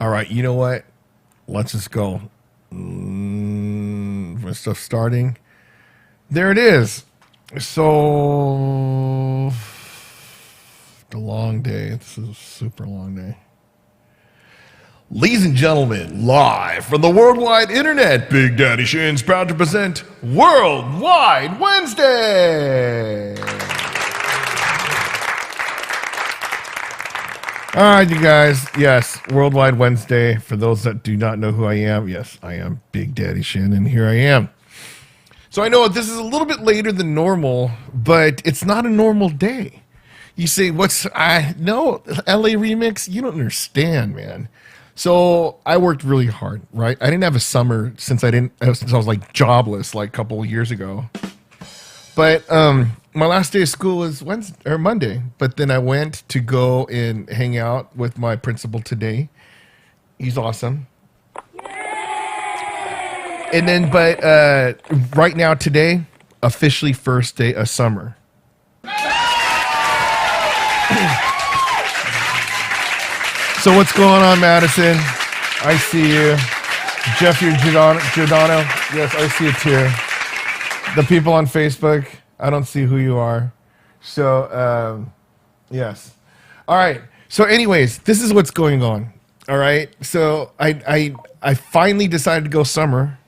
All right, you know what? Let's just go. For stuff starting. There it is. So, the long day. This is a super long day. Ladies and gentlemen, live from the worldwide internet, Big Daddy Shin's proud to present Worldwide Wednesday. All right, you guys. Yes, Worldwide Wednesday. For those that do not know who I am, yes, I am Big Daddy Shin, and here I am. So I know this is a little bit later than normal, but it's not a normal day. You say, no, LA Remix? You don't understand, man. So I worked really hard, right? I didn't have a summer since I was like jobless like a couple of years ago. But my last day of school was Monday. But then I went to go and hang out with my principal today. He's awesome. And then, but right now today, officially first day of summer. So what's going on, Madison? I see you. Jeffrey Giordano. Yes, I see it too. The people on Facebook, I don't see who you are. So, yes. All right. So anyways, this is what's going on. All right. So I finally decided to go summer.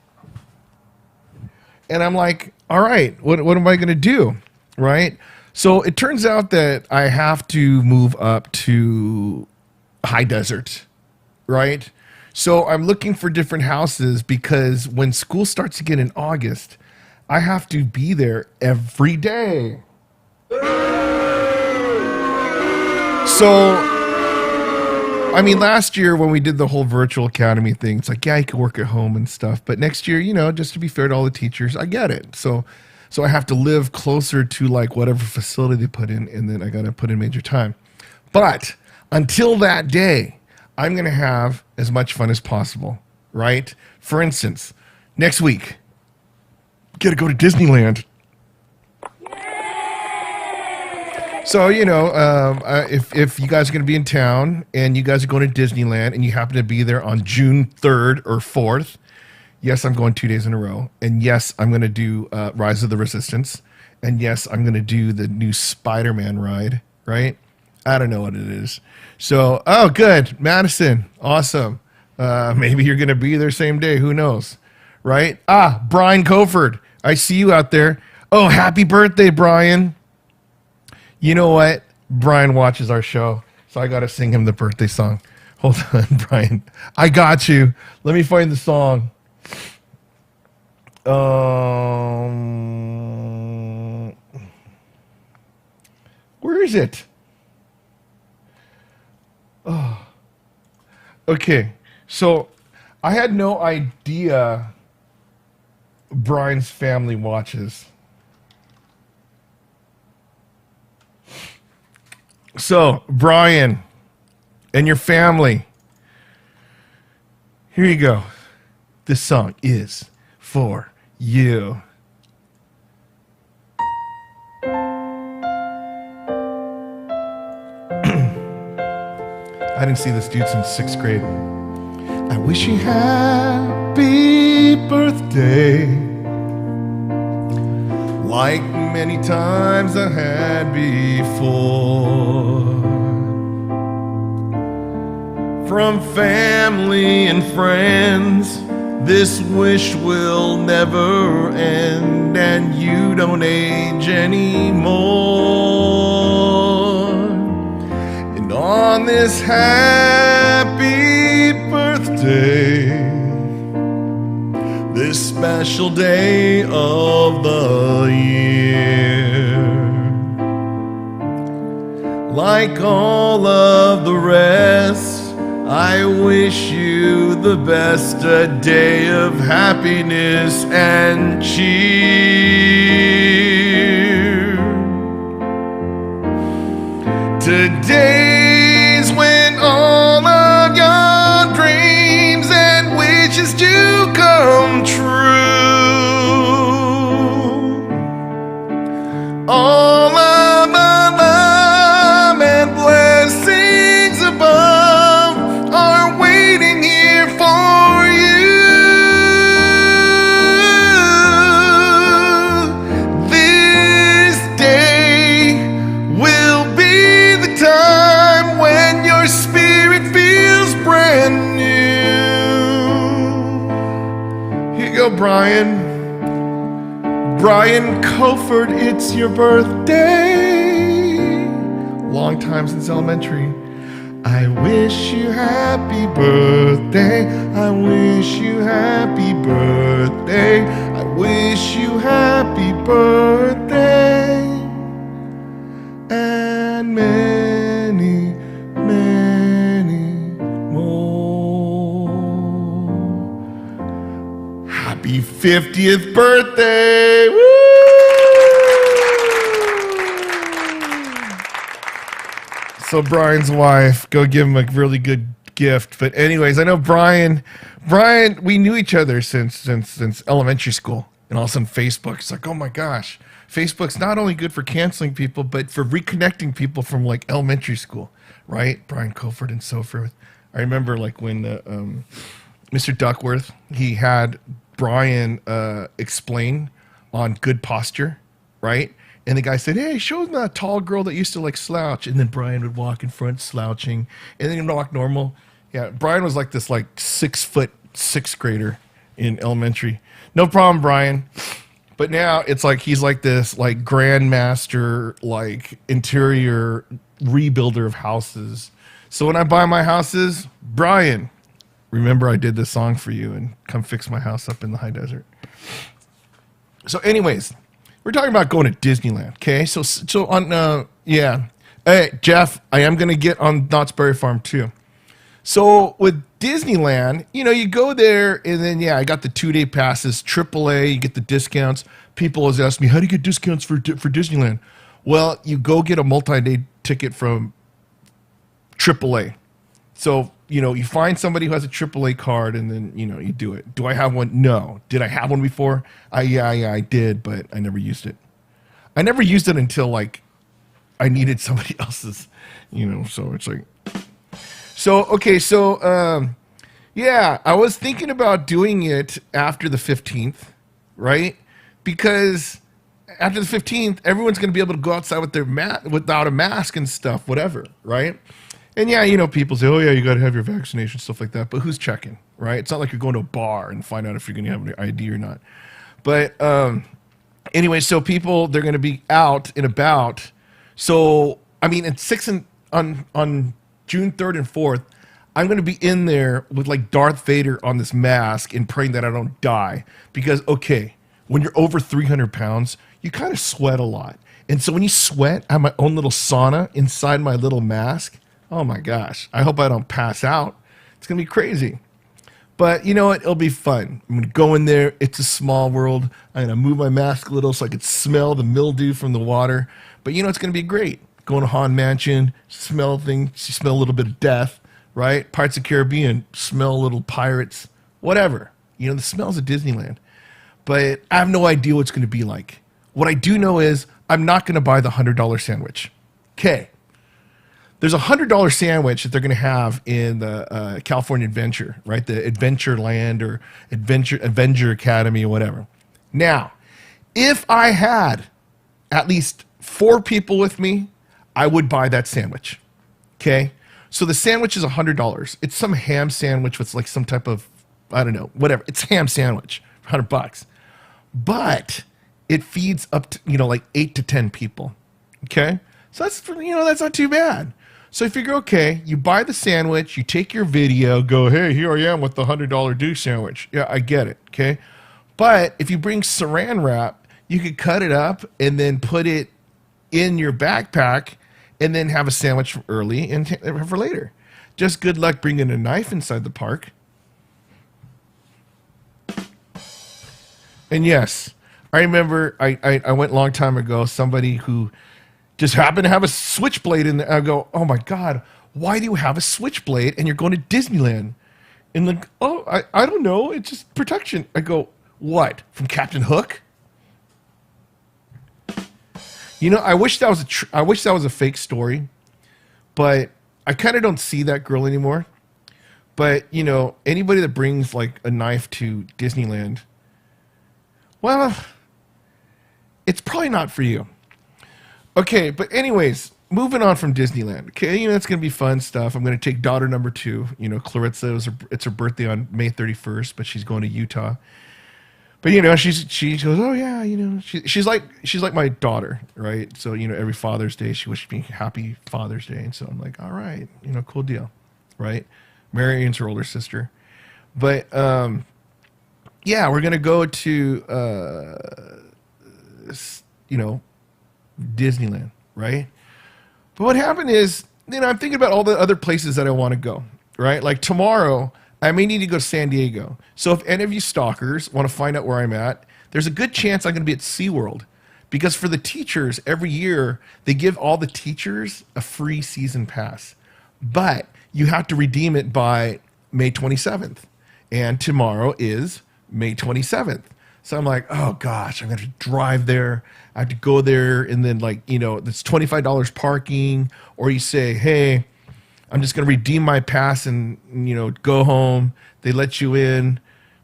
And I'm like, all right, what am I going to do? Right. So it turns out that I have to move up to high desert. Right. So I'm looking for different houses because when school starts again in August, I have to be there every day. So, I mean, last year when we did the whole virtual academy thing, it's like, yeah, I can work at home and stuff. But next year, just to be fair to all the teachers, I get it. So I have to live closer to like whatever facility they put in, and then I got to put in major time. But until that day, I'm going to have as much fun as possible, right? For instance, next week, got to go to Disneyland. So, if you guys are going to be in town and you guys are going to Disneyland and you happen to be there on June 3rd or 4th, yes, I'm going 2 days in a row. And yes, I'm going to do Rise of the Resistance. And yes, I'm going to do the new Spider-Man ride, right? I don't know what it is. So, oh, good. Madison, awesome. Maybe you're going to be there same day. Who knows, right? Brian Coford. I see you out there. Oh, happy birthday, Brian. You know what? Brian watches our show, so I got to sing him the birthday song. Hold on, Brian. I got you. Let me find the song. Where is it? Oh. Okay, so I had no idea Brian's family watches. So, Brian and your family, here you go. This song is for you. I didn't see this dude since 6th grade. I wish you happy birthday, like many times I had before. From family and friends, this wish will never end, and you don't age anymore. And on this happy birthday, this special day of the year, like all of the rest, I wish you the best, a day of happiness and cheer. Today's when all of your dreams and wishes do come true. All of the love and blessings above are waiting go, Brian. Brian Coford, it's your birthday. Long time since elementary. I wish you happy birthday. I wish you happy birthday. I wish you happy birthday. And many, many more. Happy 50th birthday. Woo! So Brian's wife, go give him a really good gift. But anyways, I know Brian, we knew each other since elementary school, and all of a sudden Facebook. It's like, oh my gosh, Facebook's not only good for canceling people, but for reconnecting people from like elementary school, right? Brian Coford and so forth. I remember like when Mr. Duckworth, he had Brian explain on good posture, right? And the guy said, hey, show him that tall girl that used to like slouch. And then Brian would walk in front slouching and then he'd walk normal. Yeah, Brian was like this like 6 foot sixth grader in elementary. No problem, Brian. But now it's like he's like this like grandmaster, like interior rebuilder of houses. So when I buy my houses, Brian, remember I did this song for you and come fix my house up in the high desert. So anyways, we're talking about going to Disneyland, okay? So on, yeah. Hey, Jeff, I am going to get on Knott's Berry Farm too. So with Disneyland, you know, you go there and then, yeah, I got the 2-day passes, AAA, you get the discounts. People always ask me, how do you get discounts for Disneyland? Well, you go get a multi-day ticket from AAA. So, you know, you find somebody who has a AAA card and then, you know, you do it. Do I have one? No. Did I have one before? Yeah, I did, but I never used it. I never used it until, like, I needed somebody else's, you know, so it's like. So, okay, so, yeah, I was thinking about doing it after the 15th, right? Because after the 15th, everyone's going to be able to go outside with their without a mask and stuff, whatever, right? And yeah, you know, people say, oh yeah, you got to have your vaccination, stuff like that. But who's checking, right? It's not like you're going to a bar and find out if you're going to have an ID or not. But anyway, so people, they're going to be out and about. So, I mean, on June 3rd and 4th, I'm going to be in there with like Darth Vader on this mask and praying that I don't die. Because, okay, when you're over 300 pounds, you kind of sweat a lot. And so when you sweat, I have my own little sauna inside my little mask. Oh my gosh, I hope I don't pass out. It's going to be crazy. But you know what? It'll be fun. I'm going to go in there. It's a small world. I'm going to move my mask a little so I could smell the mildew from the water. But you know, it's going to be great. Going to Haunted Mansion, smell things, smell a little bit of death, right? Pirates of the Caribbean, smell a little pirates, whatever. You know, the smells of Disneyland. But I have no idea what it's going to be like. What I do know is I'm not going to buy the $100 sandwich. Okay. There's a $100 sandwich that they're going to have in the California Adventure, right? The Adventure Land or Adventure Academy or whatever. Now, if I had at least 4 people with me, I would buy that sandwich. Okay? So the sandwich is $100. It's some ham sandwich with like some type of, I don't know, whatever. It's ham sandwich, $100. But it feeds up to, you know, like 8 to 10 people. Okay? So that's, you know, that's not too bad. So you figure, okay, you buy the sandwich, you take your video, go, hey, here I am with the $100 douche sandwich. Yeah, I get it, okay? But if you bring saran wrap, you could cut it up and then put it in your backpack and then have a sandwich for early and for later. Just good luck bringing a knife inside the park. And yes, I remember I went a long time ago, somebody who just happened to have a switchblade in there. I go, oh my God, why do you have a switchblade and you're going to Disneyland? And like, oh, I don't know. It's just protection. I go, what? From Captain Hook? You know, I wish that was a fake story, but I kind of don't see that girl anymore. But, you know, anybody that brings like a knife to Disneyland, well, it's probably not for you. Okay, but anyways, moving on from Disneyland. Okay, you know, it's going to be fun stuff. I'm going to take daughter number 2. You know, Clarissa, it's her birthday on May 31st, but she's going to Utah. But she goes, oh yeah, she's like my daughter, right? So every Father's Day she wished me happy Father's Day, and so I'm like, all right, cool deal, right? Marion's her older sister, but yeah, we're gonna go to Disneyland, right? But what happened is, I'm thinking about all the other places that I want to go, right? Like tomorrow, I may need to go to San Diego. So if any of you stalkers want to find out where I'm at, there's a good chance I'm going to be at SeaWorld. Because for the teachers, every year, they give all the teachers a free season pass. But you have to redeem it by May 27th. And tomorrow is May 27th. So I'm like, oh gosh, I'm going to drive there. I have to go there. And then it's $25 parking. Or you say, hey, I'm just going to redeem my pass and, go home. They let you in,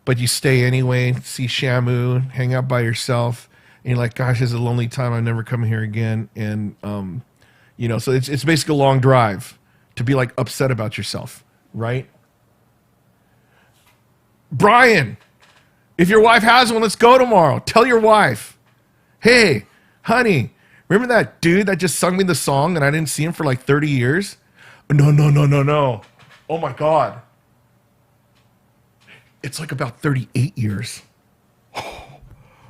but you stay anyway, see Shamu, hang out by yourself. And you're like, gosh, this is a lonely time. I'm never coming here again. And, so it's basically a long drive to be like upset about yourself, right? Brian, if your wife has one, let's go tomorrow. Tell your wife, hey, honey, remember that dude that just sung me the song and I didn't see him for like 30 years? No. Oh my God. It's like about 38 years.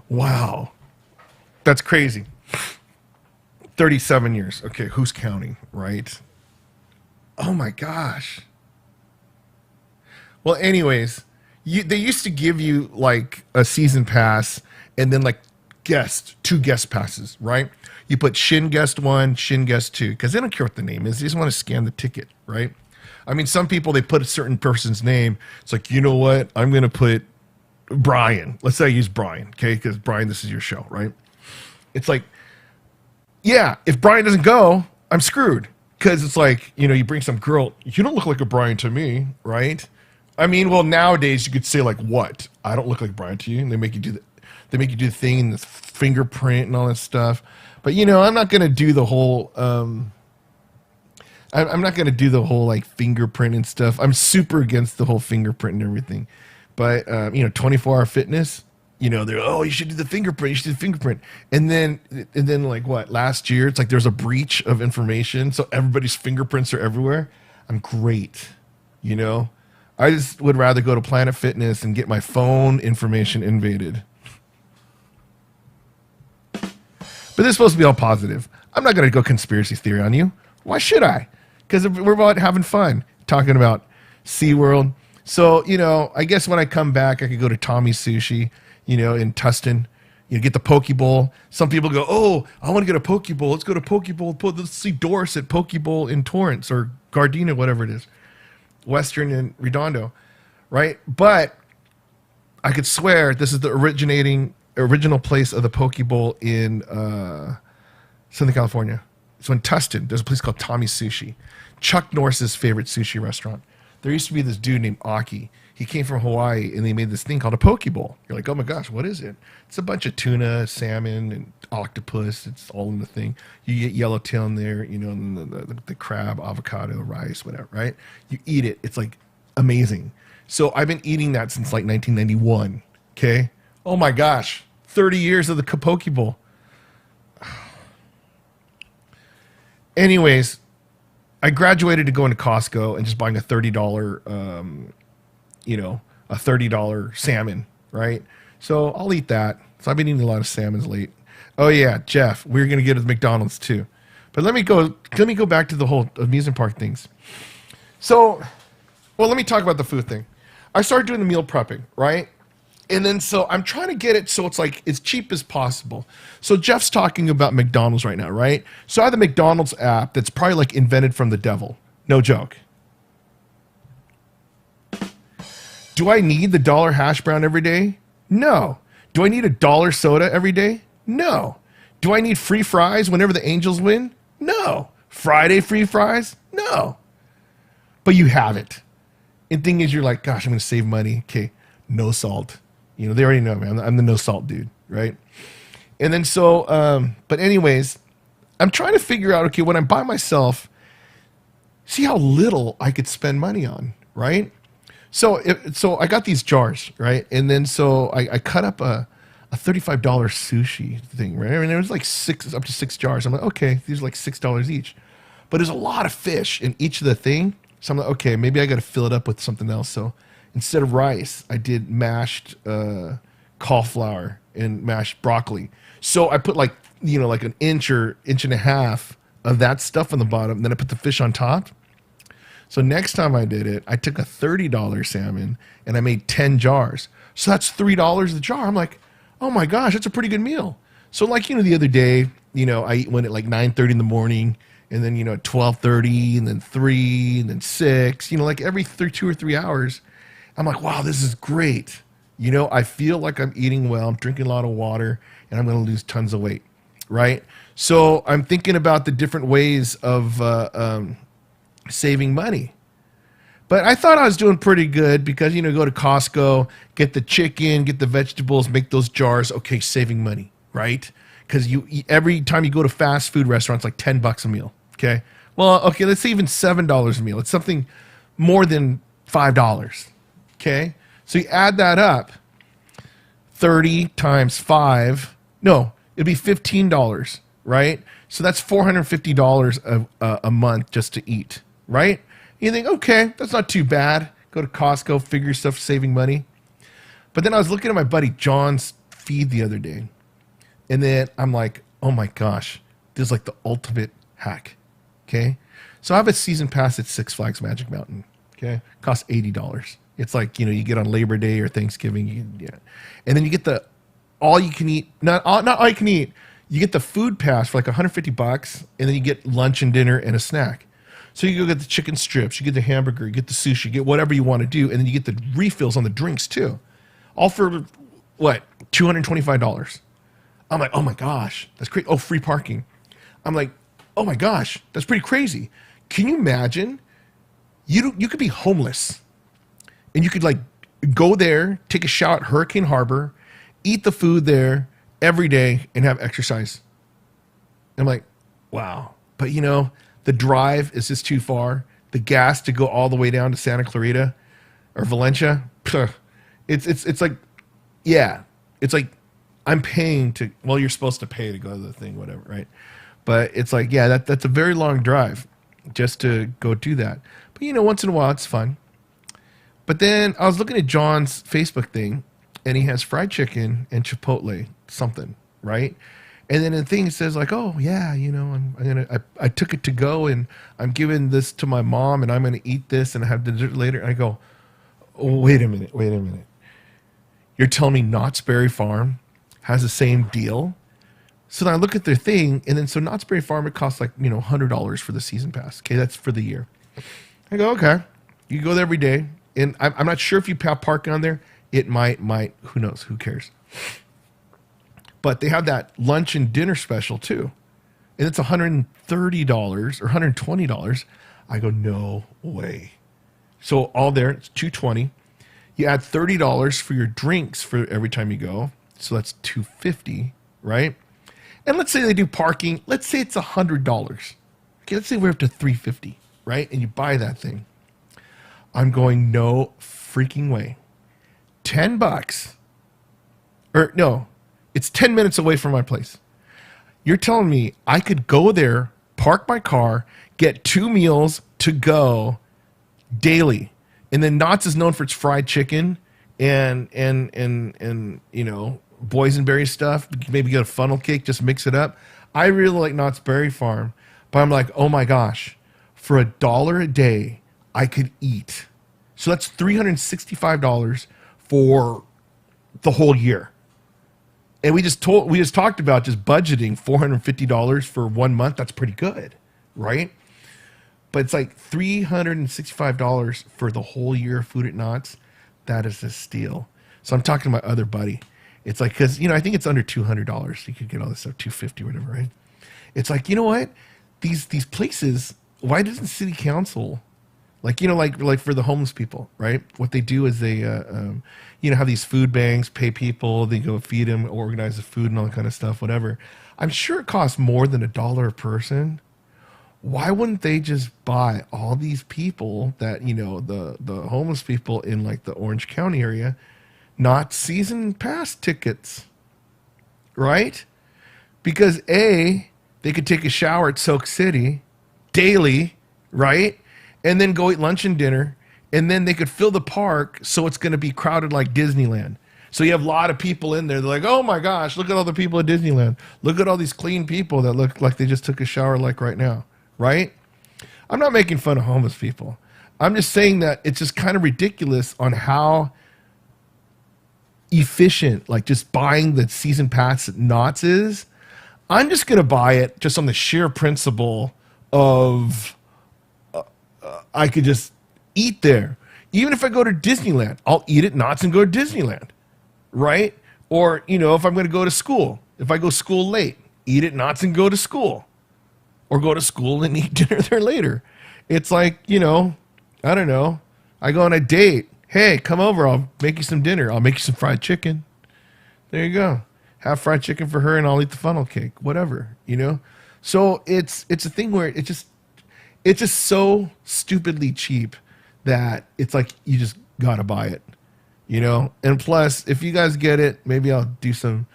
Wow. That's crazy. 37 years. Okay, who's counting, right? Oh my gosh. Well, anyways, they used to give you like a season pass and then like two guest passes, right? You put Shin guest 1, Shin guest 2, because they don't care what the name is. They just want to scan the ticket, right? I mean, some people, they put a certain person's name. It's like, you know what? I'm going to put Brian. Let's say I use Brian, okay? Because Brian, this is your show, right? It's like, yeah, if Brian doesn't go, I'm screwed. Because it's like, you bring some girl, you don't look like a Brian to me, right? I mean, well, nowadays you could say like, what? I don't look like Brian to you. And they make you do the thing and this fingerprint and all that stuff. But I'm not gonna do the whole. I'm not gonna do the whole like fingerprint and stuff. I'm super against the whole fingerprint and everything. But 24-hour fitness. They're you should do the fingerprint. You should do the fingerprint. And then like what? Last year, it's like there's a breach of information, so everybody's fingerprints are everywhere. I'm great. I just would rather go to Planet Fitness and get my phone information invaded. But this is supposed to be all positive. I'm not going to go conspiracy theory on you. Why should I? Because we're about having fun, talking about SeaWorld. So, I guess when I come back, I could go to Tommy's Sushi, in Tustin. Get the Poke Bowl. Some people go, oh, I want to get a Poke Bowl. Let's go to Poke Bowl. Let's see Doris at Poke Bowl in Torrance or Gardena, whatever it is. Western and Redondo, right? But I could swear this is the original place of the Poke Bowl in Southern California. So in Tustin, there's a place called Tommy's Sushi, Chuck Norris's favorite sushi restaurant. There used to be this dude named Aki. He came from Hawaii, and they made this thing called a Poke Bowl. You're like, oh my gosh, what is it? It's a bunch of tuna, salmon, and octopus. It's all in the thing. You get yellowtail in there, and the crab, avocado, rice, whatever, right? You eat it. It's like amazing. So I've been eating that since like 1991, okay? Oh my gosh, 30 years of the Poke Bowl. Anyways, I graduated to going to Costco and just buying a $30, a $30 salmon, right? So I'll eat that. So I've been eating a lot of salmons late. Oh yeah, Jeff, we're gonna get to McDonald's too. But let me go back to the whole amusement park things. So, well, let me talk about the food thing. I started doing the meal prepping, right? And then so I'm trying to get it so it's like as cheap as possible. So Jeff's talking about McDonald's right now, right? So I have the McDonald's app that's probably like invented from the devil. No joke. Do I need the dollar hash brown every day? No. Do I need a dollar soda every day? No. Do I need free fries whenever the Angels win? No. Friday free fries? No. But you have it. And thing is, you're like, gosh, I'm going to save money. Okay, no salt. They already know me. I'm the no salt dude, right? And then so, but anyways, I'm trying to figure out, okay, when I'm by myself, see how little I could spend money on, right? So I got these jars, right? And then so I cut up a $35 sushi thing, right? I mean, there was like up to six jars. I'm like, okay, these are like $6 each. But there's a lot of fish in each of the thing. So I'm like, okay, maybe I got to fill it up with something else. So instead of rice, I did mashed cauliflower and mashed broccoli. So I put like, like an inch or inch and a half of that stuff on the bottom. Then I put the fish on top. So next time I did it, I took a $30 salmon and I made 10 jars. So that's $3 a jar. I'm like, oh my gosh, that's a pretty good meal. So like, the other day, I went at like 9:30 in the morning and then, at 12:30 and then 3 and then 6, like every 2 or 3 hours. I'm like, wow, this is great. I feel like I'm eating well. I'm drinking a lot of water and I'm going to lose tons of weight. Right. So I'm thinking about the different ways of, saving money. But I thought I was doing pretty good because, go to Costco, get the chicken, get the vegetables, make those jars. Okay, saving money, right? Because every time you go to fast food restaurants, like $10 a meal. Okay. Well, okay, let's say even $7 a meal. It's something more than $5. Okay. So you add that up, 30 times 5. No, it'd be $15, right? So that's $450 a month just to eat. Right? You think, okay, that's not too bad. Go to Costco, figure stuff, saving money. But then I was looking at my buddy John's feed the other day. And then I'm like, oh my gosh, this is like the ultimate hack. Okay. So I have a season pass at Six Flags Magic Mountain. Okay. Costs $80. It's like, you get on Labor Day or Thanksgiving. Yeah. And then you get the all you can eat, not all you can eat. You get the food pass for like $150. And then you get lunch and dinner and a snack. So you go get the chicken strips, you get the hamburger, you get the sushi, you get whatever you want to do, and then you get the refills on the drinks too. All for what? $225. I'm like, oh my gosh, that's great. Oh, free parking. I'm like, oh my gosh, that's pretty crazy. Can you imagine? You could be homeless and you could like go there, take a shower at Hurricane Harbor, eat the food there every day, and have exercise. I'm like, wow. But the drive is just too far. The gas to go all the way down to Santa Clarita or Valencia, it's like, yeah, it's like I'm paying to. Well, you're supposed to pay to go to the thing, whatever, right? But it's like, yeah, that's a very long drive just to go do that. But once in a while it's fun. But then I was looking at John's Facebook thing, and he has fried chicken and Chipotle something, right? And then the thing says like, oh yeah, I took it to go and I'm giving this to my mom and I'm gonna eat this and have dessert later. And I go, oh, wait a minute. You're telling me Knott's Berry Farm has the same deal? So then I look at their thing, and then so Knott's Berry Farm, it costs like $100 for the season pass. Okay, that's for the year. I go, okay, you go there every day, and I'm not sure if you have parking on there. It might, who knows? Who cares? But they have that lunch and dinner special too. And it's $130 or $120. I go, no way. So all there, it's $220. You add $30 for your drinks for every time you go. So that's $250, right? And let's say they do parking. Let's say it's $100. Okay, let's say we're up to $350, right? And you buy that thing. I'm going, no freaking way. $10. Or no, it's 10 minutes away from my place. You're telling me I could go there, park my car, get 2 meals to go daily. And then Knott's is known for its fried chicken and boysenberry stuff. Maybe get a funnel cake, just mix it up. I really like Knott's Berry Farm, but I'm like, oh my gosh, for $1 a day, I could eat. So that's $365 for the whole year. And we just talked about just budgeting $450 for 1 month. That's pretty good, right? But it's like $365 for the whole year of food at Knott's. That is a steal. So I'm talking to my other buddy. It's like, because, I think it's under $200. You could get all this stuff, $250 or whatever, right? It's like, you know what? These places, why doesn't city council, like for the homeless people, right? What they do is they, have these food banks, pay people, they go feed them, organize the food and all that kind of stuff, whatever. I'm sure it costs more than $1 a person. why wouldn't they just buy all these people that, the homeless people in like the Orange County area, not season pass tickets, right? Because A, they could take a shower at Soak City daily, right? And then go eat lunch and dinner. And then they could fill the park so it's going to be crowded like Disneyland. So you have a lot of people in there. They're like, oh my gosh, look at all the people at Disneyland. Look at all these clean people that look like they just took a shower like right now, right? I'm not making fun of homeless people. I'm just saying that it's just kind of ridiculous on how efficient, like just buying the season pass at Knott's is. I'm just going to buy it just on the sheer principle of I could just eat there. Even if I go to Disneyland, I'll eat at Knott's and go to Disneyland, right? Or, if I'm going to go to school, if I go school late, eat at Knott's and go to school. Or go to school and eat dinner there later. It's like, I don't know. I go on a date. Hey, come over. I'll make you some dinner. I'll make you some fried chicken. There you go. Have fried chicken for her and I'll eat the funnel cake. Whatever, So it's a thing where it's just so stupidly cheap that it's like you just got to buy it, And plus, if you guys get it, maybe I'll do some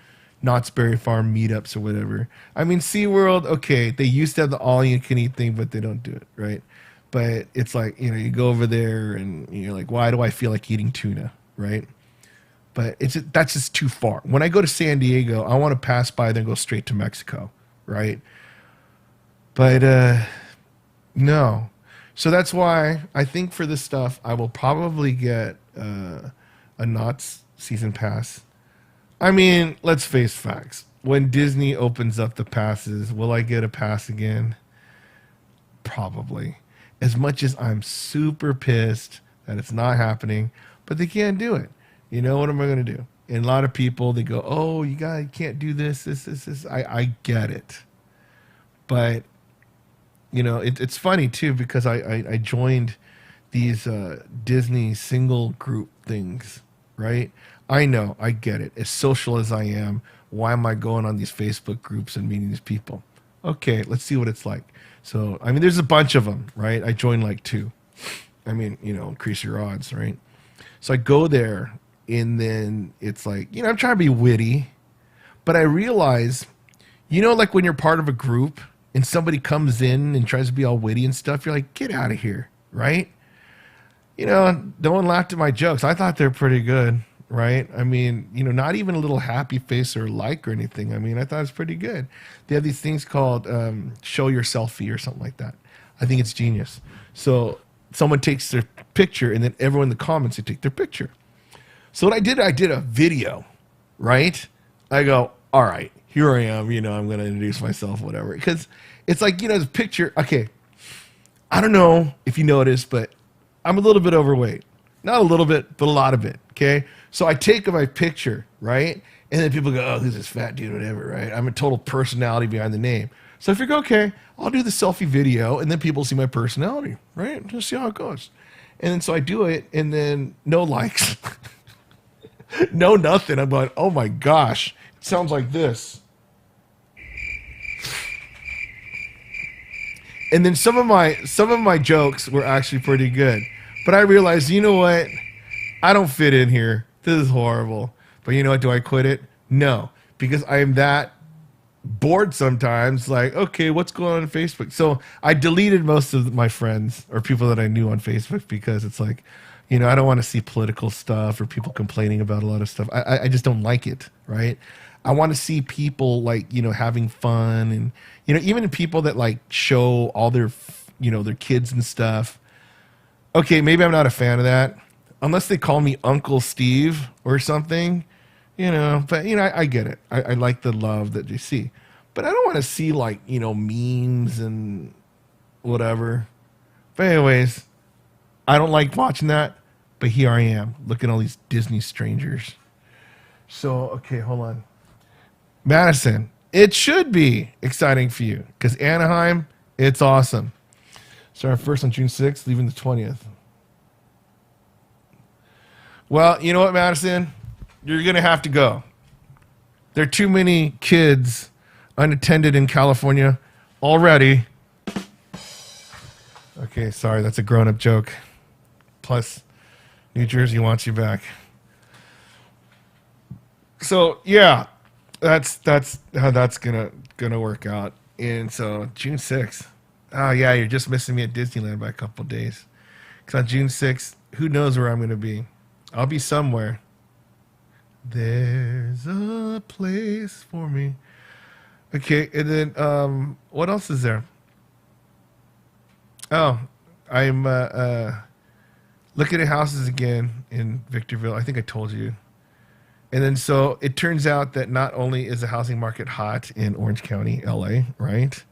Knott's Berry Farm meetups or whatever. I mean, SeaWorld, okay, they used to have the all-you-can-eat thing, but they don't do it, right? But it's like, you go over there and you're like, why do I feel like eating tuna, right? But that's just too far. When I go to San Diego, I want to pass by then go straight to Mexico, right? But no. So that's why I think for this stuff, I will probably get a Knott's season pass. I mean, let's face facts. When Disney opens up the passes, will I get a pass again? Probably. As much as I'm super pissed that it's not happening, but they can't do it. What am I going to do? And a lot of people, they go, oh, you can't do this. I get it. But, it's funny, too, because I joined these Disney single group things, right? I know, I get it. As social as I am, why am I going on these Facebook groups and meeting these people? Okay, let's see what it's like. So, I mean, there's a bunch of them, right? I joined like 2. I mean, increase your odds, right? So I go there, and then it's like, I'm trying to be witty, but I realize, like when you're part of a group and somebody comes in and tries to be all witty and stuff, you're like, get out of here, right? No one laughed at my jokes. I thought they're pretty good. Right? I mean, not even a little happy face or like or anything. I mean, I thought it was pretty good. They have these things called show your selfie or something like that. I think it's genius. So someone takes their picture and then everyone in the comments, they take their picture. So what I did a video, right? I go, all right, here I am, I'm going to introduce myself, whatever. Because it's like, the picture, okay, I don't know if you noticed, but I'm a little bit overweight. Not a little bit, but a lot of it, okay? So I take my picture, right? And then people go, oh, who's this fat dude, whatever, right? I'm a total personality behind the name. So I figure, okay, I'll do the selfie video, and then people see my personality, right? Just see how it goes. And then so I do it, and then no likes. No nothing. I'm like, oh my gosh, it sounds like this. And then some of my jokes were actually pretty good. But I realized, you know what? I don't fit in here. This is horrible. But you know what? Do I quit it? No. Because I am that bored sometimes. Like, okay, what's going on Facebook? So I deleted most of my friends or people that I knew on Facebook because it's like, I don't want to see political stuff or people complaining about a lot of stuff. I just don't like it, right? I want to see people like, having fun and, even people that like show all their, their kids and stuff. Okay, maybe I'm not a fan of that. Unless they call me Uncle Steve or something, but, I get it. I like the love that you see. But I don't want to see, like, memes and whatever. But anyways, I don't like watching that. But here I am, looking at all these Disney strangers. So, okay, hold on. Madison, it should be exciting for you. Because Anaheim, it's awesome. Starting first on June 6th, leaving the 20th. Well, you know what, Madison? You're going to have to go. There are too many kids unattended in California already. Okay, sorry, that's a grown-up joke. Plus, New Jersey wants you back. So yeah, that's how that's gonna work out. And so June 6th. Oh yeah, you're just missing me at Disneyland by a couple days. Cause on June 6th, who knows where I'm gonna be? I'll be somewhere. There's a place for me. Okay, and then what else is there? Oh, I'm looking at houses again in Victorville. I think I told you. And then so it turns out that not only is the housing market hot in Orange County, LA, right?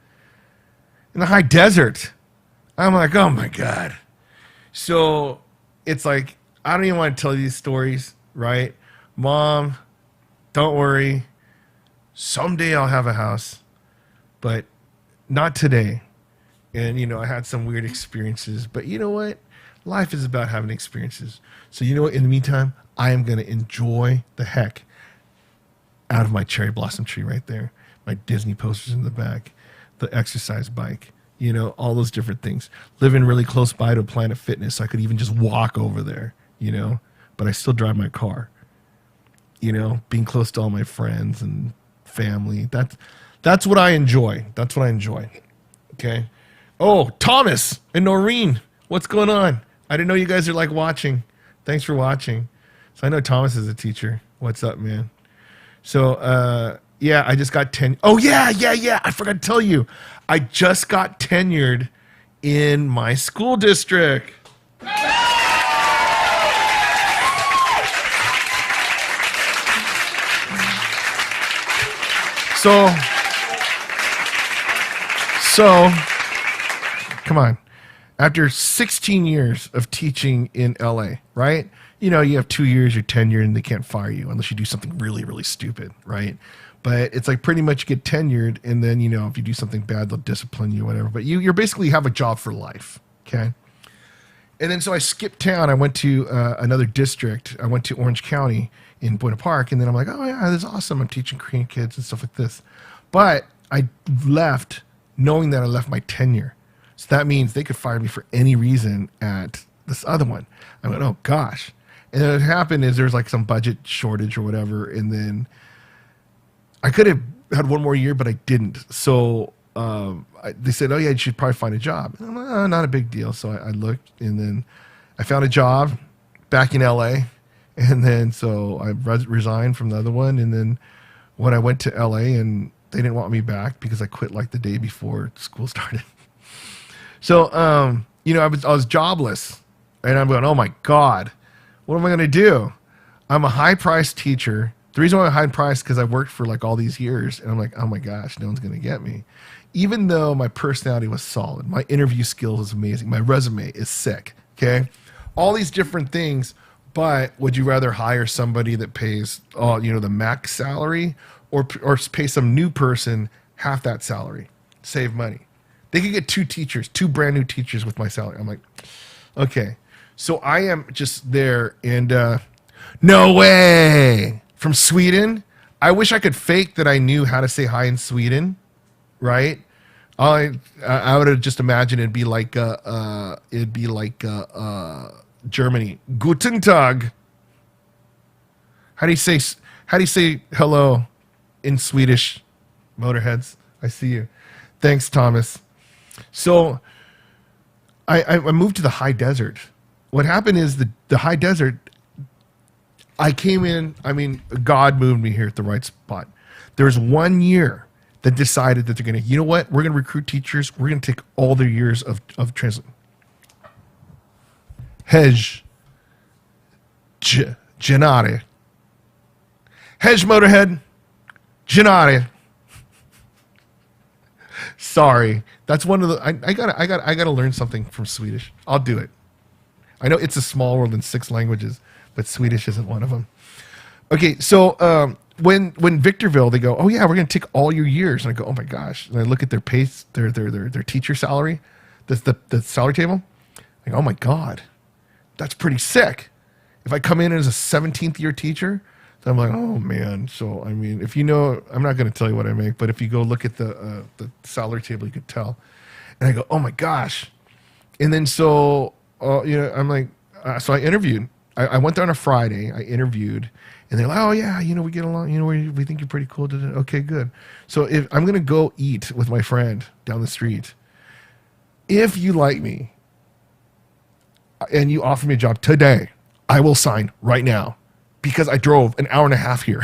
In the high desert. I'm like, oh my God. So it's like, I don't even want to tell you these stories, right? Mom, don't worry. Someday I'll have a house, but not today. And, I had some weird experiences, but you know what? Life is about having experiences. So you know what? In the meantime, I am going to enjoy the heck out of my cherry blossom tree right there. My Disney posters in the back, the exercise bike, all those different things. Living really close by to a Planet Fitness, so I could even just walk over there, but I still drive my car. Being close to all my friends and family. That's what I enjoy. That's what I enjoy. Okay. Oh, Thomas and Noreen, what's going on? I didn't know you guys are like watching. Thanks for watching. So I know Thomas is a teacher. What's up, man? So yeah, I just got Oh yeah. I forgot to tell you. I just got tenured in my school district. So, come on. After 16 years of teaching in LA, right? You have 2 years, you're tenured, and they can't fire you unless you do something really, really stupid, right? But it's like pretty much you get tenured, and then, if you do something bad, they'll discipline you, whatever. But you basically have a job for life, okay? And then so I skipped town. I went to another district. I went to Orange County in Buena Park, and then I'm like, oh yeah, this is awesome. I'm teaching Korean kids and stuff like this. But I left knowing that I left my tenure. So that means they could fire me for any reason at this other one. I went, oh gosh. And then what happened is there's like some budget shortage or whatever, and then I could have had one more year, but I didn't. So they said, oh yeah, you should probably find a job. And I'm like, oh, not a big deal. So I looked, and then I found a job back in LA. And then so I resigned from the other one. And then when I went to LA, and they didn't want me back because I quit like the day before school started. So, I was jobless, and I'm going, oh my God, what am I going to do? I'm a high priced teacher. The reason why I'm high priced because I worked for like all these years, and I'm like, oh my gosh, no one's going to get me. Even though my personality was solid, my interview skills is amazing, my resume is sick. Okay. All these different things. But would you rather hire somebody that pays, the max salary, or pay some new person half that salary, save money? They could get two brand new teachers with my salary. I'm like, okay. So I am just there, and no way. From Sweden. I wish I could fake that I knew how to say hi in Sweden, right? I would have just imagined it'd be like Germany. Guten Tag. How do you say hello in Swedish? Motorheads. I see you. Thanks, Thomas. So I moved to the high desert. What happened is the high desert, I came in, God moved me here at the right spot. There's 1 year that decided that they're going to, you know what? We're going to recruit teachers. We're going to take all their years of translation. Hej. Janare. Hej, Motorhead. Janare. Sorry. That's one of the, I gotta learn something from Swedish. I'll do it. I know it's a small world in 6 languages, but Swedish isn't one of them. Okay, so when Victorville, they go, oh yeah, we're gonna take all your years, and I go, oh my gosh, and I look at their pay, their teacher salary, the salary table, I go, oh my God, that's pretty sick. If I come in as a 17th year teacher, so I'm like, oh man. So if you know, I'm not gonna tell you what I make, but if you go look at the salary table, you could tell. And I go, oh my gosh. And then so, I'm like, so I interviewed. I went there on a Friday. I interviewed, and they're like, oh yeah, we get along. We think you're pretty cool. Okay, good. So if I'm gonna go eat with my friend down the street, if you like me and you offer me a job today, I will sign right now because I drove an hour and a half here.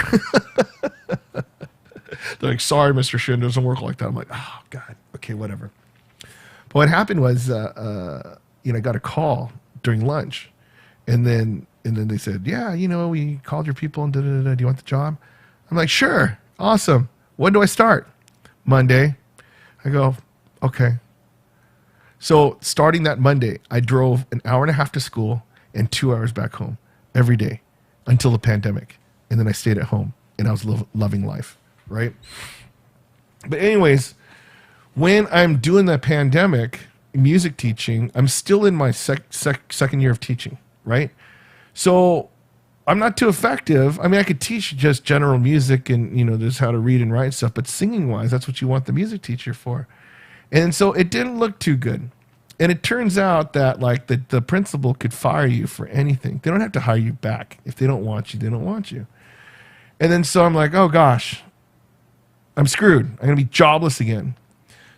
They're like, sorry, Mr. Shin, it doesn't work like that. I'm like, oh God, okay, whatever. But what happened was, I got a call during lunch, and then they said, yeah, we called your people and da da da. Do you want the job? I'm like, sure, awesome. When do I start? Monday. I go, okay. So starting that Monday, I drove an hour and a half to school and 2 hours back home every day until the pandemic, and then I stayed at home and I was loving life, right? But anyways, when I'm doing the pandemic music teaching, I'm still in my second year of teaching, right? So I'm not too effective. I mean, I could teach just general music and, just how to read and write stuff, but singing wise, that's what you want the music teacher for. And so it didn't look too good. And it turns out that like the principal could fire you for anything. They don't have to hire you back. If they don't want you, they don't want you. And then so I'm like, oh gosh, I'm screwed. I'm going to be jobless again.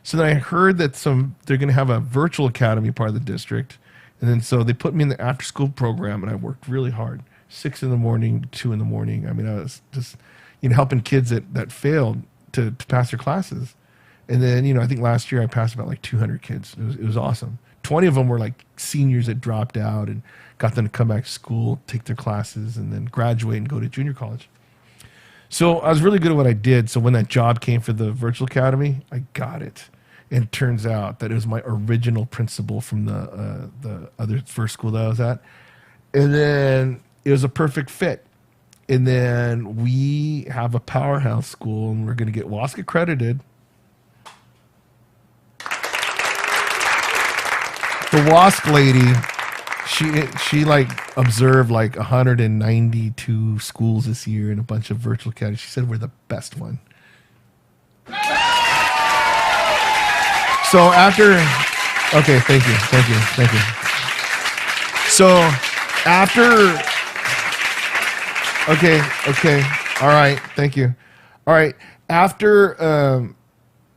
So then I heard that they're going to have a virtual academy part of the district. And then so they put me in the after school program, and I worked really hard, 6 in the morning, 2 in the morning. I mean, I was just, helping kids that failed to pass their classes. And then, I think last year I passed about like 200 kids. It was awesome. 20 of them were like seniors that dropped out and got them to come back to school, take their classes, and then graduate and go to junior college. So I was really good at what I did. So when that job came for the virtual academy, I got it. And it turns out that it was my original principal from the other first school that I was at. And then it was a perfect fit. And then we have a powerhouse school, and we're going to get WASC accredited. The WASC lady, she like observed like 192 schools this year and a bunch of virtual academies. She said we're the best one. So after, okay, thank you. So after, okay, all right, thank you. All right, after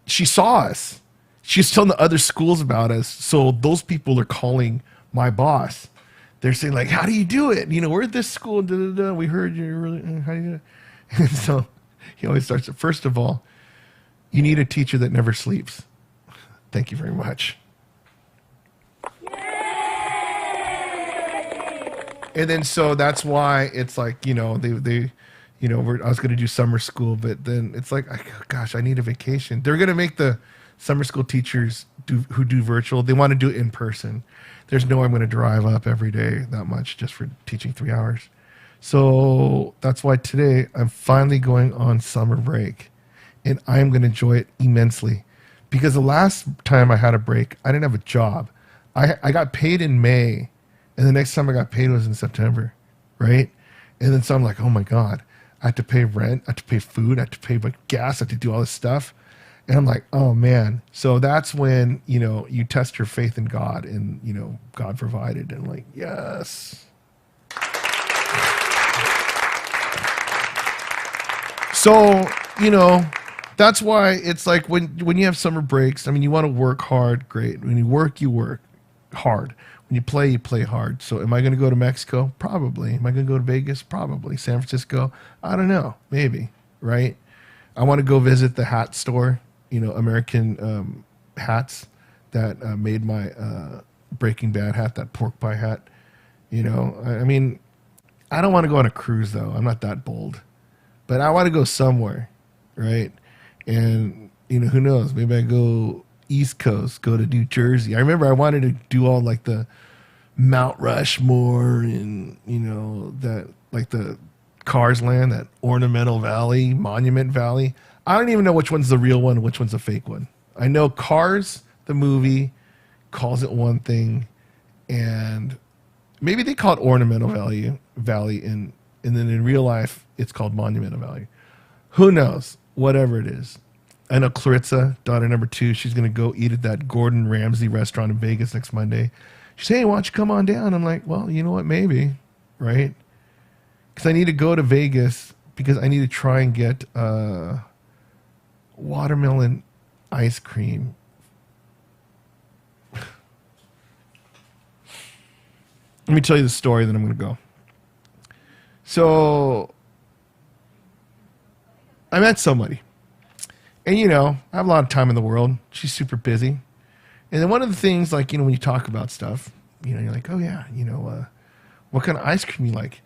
she saw us, she's telling the other schools about us. So those people are calling my boss. They're saying like, how do you do it? We're at this school, da, da, da. We heard you're really, how do you do it? And so he always starts, first of all, you need a teacher that never sleeps. Thank you very much. And then so that's why it's like, they I was going to do summer school, but then it's like, gosh, I need a vacation. They're going to make the summer school teachers who do virtual, they want to do it in person. There's no way I'm going to drive up every day that much just for teaching 3 hours. So that's why today I'm finally going on summer break, and I'm going to enjoy it immensely. Because the last time I had a break, I didn't have a job. I got paid in May, and the next time I got paid was in September, right? And then so I'm like, oh my God, I have to pay rent, I have to pay food, I have to pay my gas, I have to do all this stuff. And I'm like, oh man. So that's when, you test your faith in God, and, God provided, and like, yes. So, that's why it's like when you have summer breaks, I mean, you want to work hard, great. When you work hard. When you play hard. So am I going to go to Mexico? Probably. Am I going to go to Vegas? Probably. San Francisco? I don't know. Maybe, right? I want to go visit the hat store, American hats that made my Breaking Bad hat, that pork pie hat. I mean, I don't want to go on a cruise, though. I'm not that bold. But I want to go somewhere, right? And, who knows? Maybe I go East Coast, go to New Jersey. I remember I wanted to do all like the Mount Rushmore and, that like the Cars Land, that Ornamental Valley, Monument Valley. I don't even know which one's the real one, which one's the fake one. I know Cars, the movie, calls it one thing, and maybe they call it Ornamental Valley, and then in real life, it's called Monumental Valley. Who knows? Whatever it is. I know Clarissa, daughter number 2, she's going to go eat at that Gordon Ramsay restaurant in Vegas next Monday. She's saying, hey, why don't you come on down? I'm like, well, you know what? Maybe, right? Because I need to go to Vegas because I need to try and get watermelon ice cream. Let me tell you the story, then I'm going to go. So I met somebody. And, you know, I have a lot of time in the world. She's super busy. And then one of the things, like, you know, when you talk about stuff, you know, you're like, oh, yeah, you know, what kind of ice cream you like?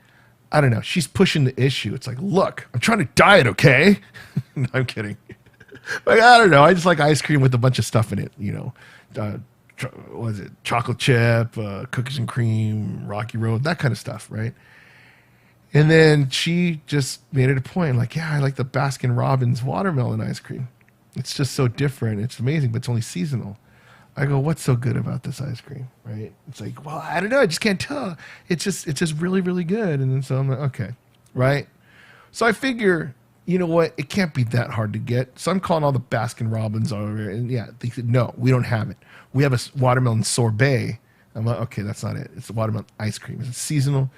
I don't know. She's pushing the issue. It's like, look, I'm trying to diet, okay? No, I'm kidding. Like, I don't know. I just like ice cream with a bunch of stuff in it, you know. What is it? Chocolate chip, cookies and cream, Rocky Road, that kind of stuff, right? And then she just made it a point, like, yeah, I like the Baskin Robbins watermelon ice cream. It's just so different. It's amazing, but it's only seasonal. I go, what's so good about this ice cream, right? It's like, well, I don't know. I just can't tell. It's just really, really good. And then so I'm like, okay, right? So I figure, you know what? It can't be that hard to get. So I'm calling all the Baskin Robbins over here. And yeah, they said, no, we don't have it. We have a watermelon sorbet. I'm like, okay, that's not it. It's a watermelon ice cream. Is it seasonal?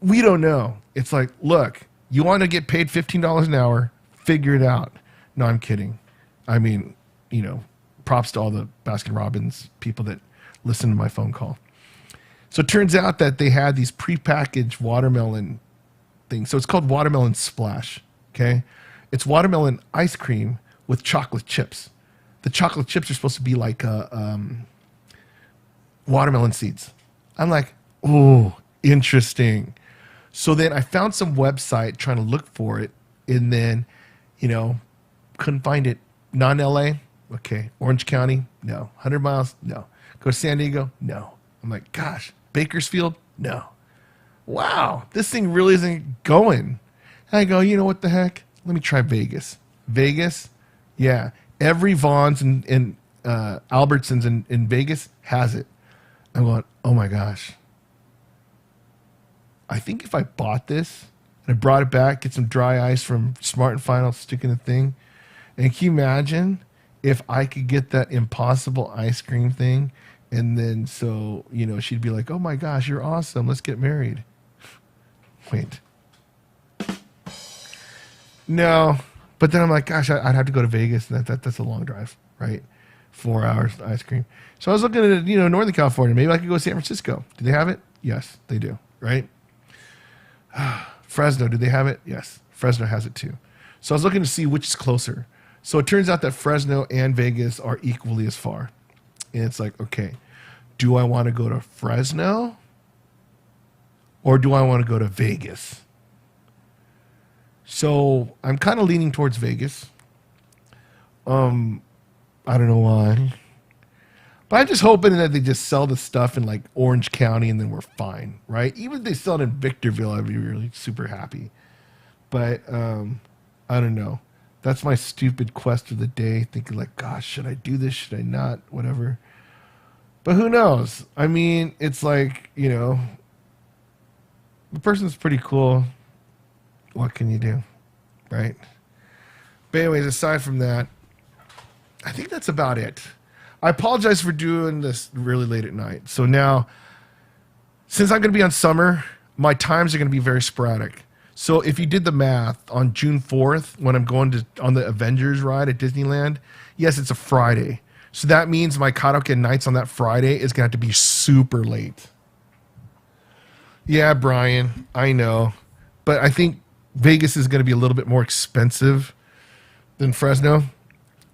We don't know. It's like, look, you want to get paid $15 an hour, figure it out. No, I'm kidding. I mean, you know, props to all the Baskin Robbins people that listen to my phone call. So it turns out that they had these prepackaged watermelon things. So it's called watermelon splash, okay? It's watermelon ice cream with chocolate chips. The chocolate chips are supposed to be like watermelon seeds. I'm like, oh, interesting. So then I found some website trying to look for it, and then, you know, couldn't find it. Non-LA? Okay. Orange County? No. 100 miles? No. Go to San Diego? No. I'm like, gosh. Bakersfield? No. Wow. This thing really isn't going. And I go, you know what the heck? Let me try Vegas. Vegas? Yeah. Every Vaughn's and Albertsons in Vegas has it. I'm going, oh my gosh. I think if I bought this and I brought it back, get some dry ice from Smart and Final, stick in the thing, and can you imagine if I could get that impossible ice cream thing, and then so, you know, she'd be like, oh my gosh, you're awesome. Let's get married. Wait. No. But then I'm like, gosh, I'd have to go to Vegas, and that's a long drive, right? 4 hours ice cream. So I was looking at, you know, Northern California. Maybe I could go to San Francisco. Do they have it? Yes, they do, right? Fresno, do they have it? Yes, Fresno has it too. So I was looking to see which is closer. So it turns out that Fresno and Vegas are equally as far. And it's like, okay, do I want to go to Fresno or do I want to go to Vegas? So I'm kind of leaning towards Vegas. I don't know why. But I'm just hoping that they just sell the stuff in like Orange County and then we're fine, right? Even if they sell it in Victorville, I'd be really super happy. But I don't know. That's my stupid quest of the day, thinking like, gosh, should I do this? Should I not? Whatever. But who knows? I mean, it's like, you know, the person's pretty cool. What can you do? Right? But anyways, aside from that, I think that's about it. I apologize for doing this really late at night. So now, since I'm going to be on summer, my times are going to be very sporadic. So if you did the math, on June 4th, when I'm going on the Avengers ride at Disneyland, yes, it's a Friday. So that means my karaoke nights on that Friday is going to have to be super late. Yeah, Brian, I know. But I think Vegas is going to be a little bit more expensive than Fresno.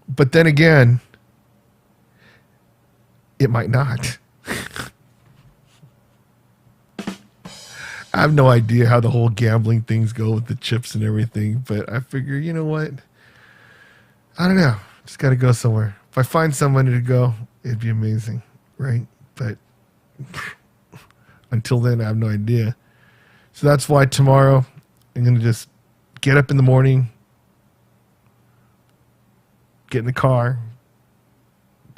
But then again, it might not. I have no idea how the whole gambling things go with the chips and everything, but I figure, you know what? I don't know. Just got to go somewhere. If I find someone to go, it'd be amazing, right? But until then, I have no idea. So that's why tomorrow I'm going to just get up in the morning, get in the car,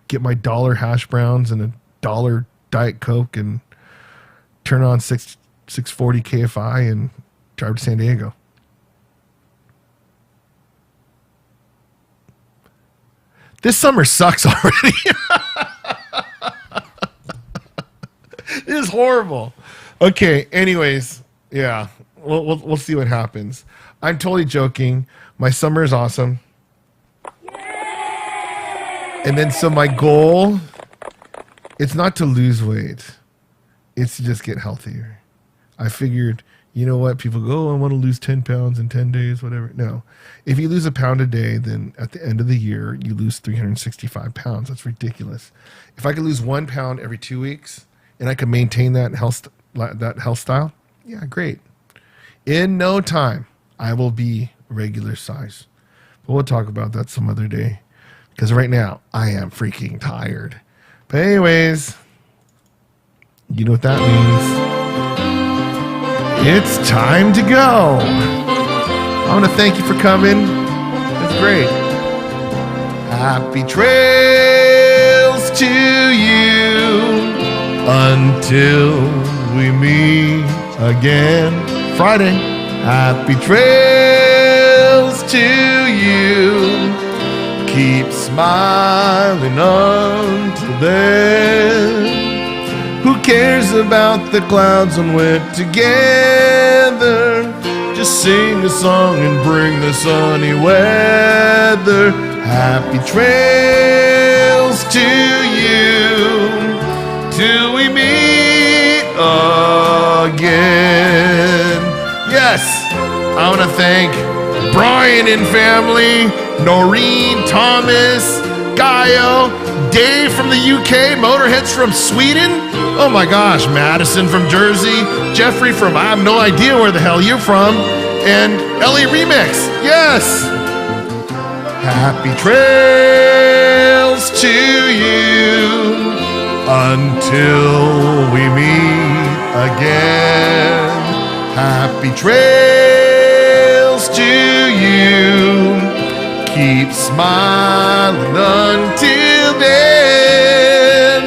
get my dollar hash browns and a dollar Diet Coke and turn on 640 KFI and drive to San Diego. This summer sucks already. It is horrible. Okay. Anyways, yeah, we'll see what happens. I'm totally joking. My summer is awesome. And then so my goal, it's not to lose weight. It's to just get healthier. I figured, you know what? People go, oh, I want to lose 10 pounds in 10 days, whatever. No. If you lose a pound a day, then at the end of the year, you lose 365 pounds. That's ridiculous. If I could lose 1 pound every 2 weeks and I could maintain that health style, yeah, great. In no time, I will be regular size. But we'll talk about that some other day. Because right now, I am freaking tired. But anyways, you know what that means. It's time to go. I want to thank you for coming. It's great. Happy trails to you until we meet again. Friday. Happy trails to you. Keep smiling until then. Who cares about the clouds when we're together? Just sing a song and bring the sunny weather. Happy trails to you till we meet again. Yes, I want to thank Brian and family, Noreen, Thomas, Gaio, Dave from the UK, Motorheads from Sweden. Oh my gosh, Madison from Jersey, Jeffrey from I have no idea where the hell you're from, and Ellie Remix. Yes. Happy trails to you until we meet again. Happy trails to you. Keep smiling until then.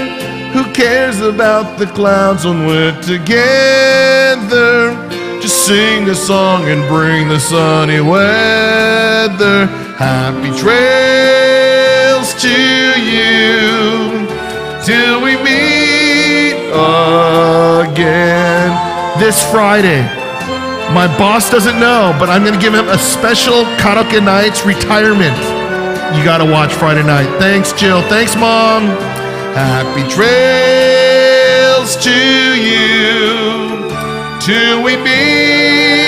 Who cares about the clouds when we're together? Just sing a song and bring the sunny weather. Happy trails to you till we meet again. This Friday, my boss doesn't know, but I'm going to give him a special Karaoke Nights retirement. You got to watch Friday night. Thanks, Jill. Thanks, Mom. Happy trails to you till we meet